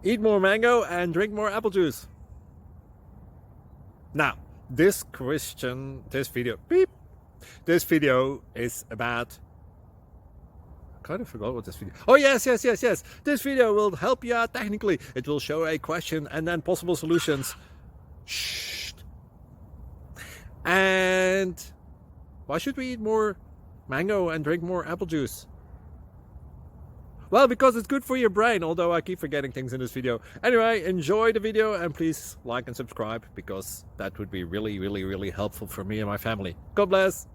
Eat more mango and drink more apple juice. Now, this video is about, I kind of forgot what this video. Oh, yes. This video will help you out technically. It will show a question and then possible solutions. Shh. And why should we eat more mango and drink more apple juice? Well, because it's good for your brain, although I keep forgetting things in this video. Anyway, enjoy the video and please like and subscribe, because that would be really helpful for me and my family. God bless!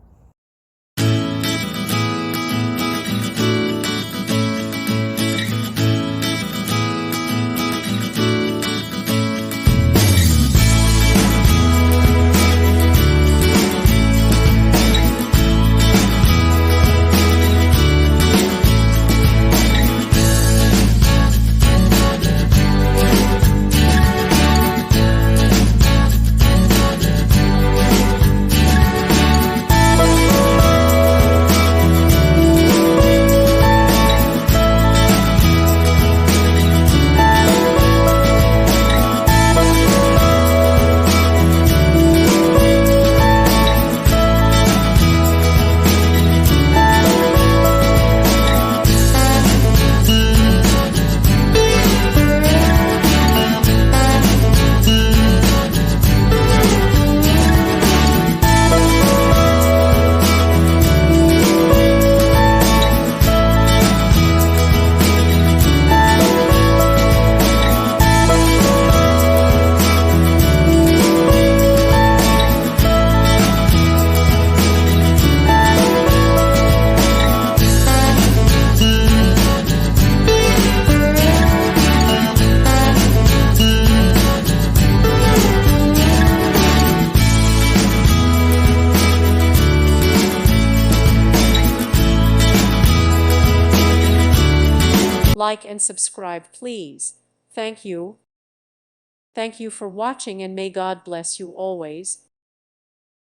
Like and subscribe, please. Thank you. Thank you for watching, and may God bless you always.